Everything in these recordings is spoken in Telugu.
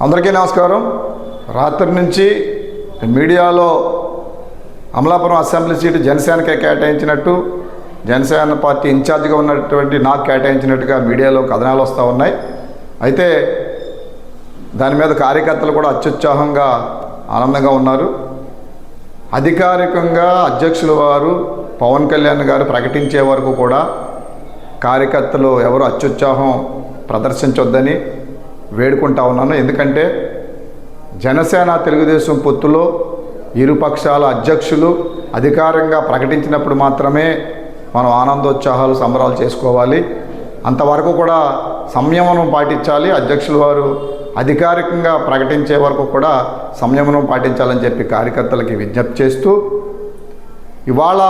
అందరికీ నమస్కారం. రాత్రి నుంచి మీడియాలో అమలాపురం అసెంబ్లీ సీటు జనసేనకే కేటాయించినట్టు, జనసేన పార్టీ ఇన్ఛార్జిగా ఉన్నటువంటి నాకు కేటాయించినట్టుగా మీడియాలో కథనాలు వస్తూ ఉన్నాయి. అయితే దాని మీద కార్యకర్తలు కూడా అత్యుత్సాహంగా ఆనందంగా ఉన్నారు. అధికారికంగా అధ్యక్షుల వారు పవన్ కళ్యాణ్ గారు ప్రకటించే వరకు కూడా కార్యకర్తలు ఎవరు అత్యుత్సాహం ప్రదర్శించొద్దని వేడుకుంటా ఉన్నాను. ఎందుకంటే జనసేన తెలుగుదేశం పొత్తులో ఇరు పక్షాల అధ్యక్షులు అధికారంగా ప్రకటించినప్పుడు మాత్రమే మనం ఆనందోత్సాహాలు సంబరాలు చేసుకోవాలి. అంతవరకు కూడా సంయమనం పాటించాలి. అధ్యక్షుల వారు అధికారికంగా ప్రకటించే వరకు కూడా సంయమనం పాటించాలని చెప్పి కార్యకర్తలకి విజ్ఞప్తి చేస్తూ, ఇవాళ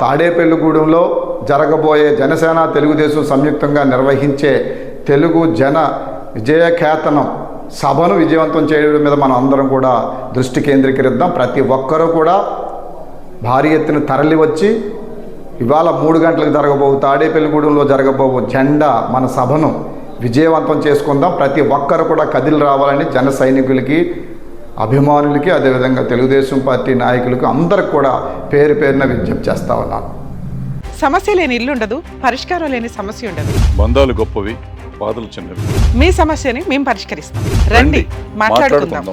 తాడేపల్లిగూడెంలో జరగబోయే జనసేన తెలుగుదేశం సంయుక్తంగా నిర్వహించే తెలుగు జన విజయకేతనం సభను విజయవంతం చేయడం మీద మనం అందరం కూడా దృష్టి కేంద్రీకరిద్దాం. ప్రతి ఒక్కరూ కూడా భారీ ఎత్తున తరలి వచ్చి ఇవాళ 3 గంటలకు జరగబోవు తాడేపల్లిగూడెంలో జరగబోవు జెండా మన సభను విజయవంతం చేసుకుందాం. ప్రతి ఒక్కరు కూడా కదిలి రావాలని జన సైనికులకి, అభిమానులకి, అదేవిధంగా తెలుగుదేశం పార్టీ నాయకులకు అందరికి కూడా పేరు పేరున విజ్ఞప్తి చేస్తా ఉన్నాను. సమస్య లేని ఇల్లు ఉండదు, పరిష్కారం లేని సమస్య ఉండదు. బంధాలు గొప్పవి, బాధలు చిన్నవి. మీ సమస్యని మేము పరిష్కరిస్తాం. రండి, మాట్లాడుకుందాం.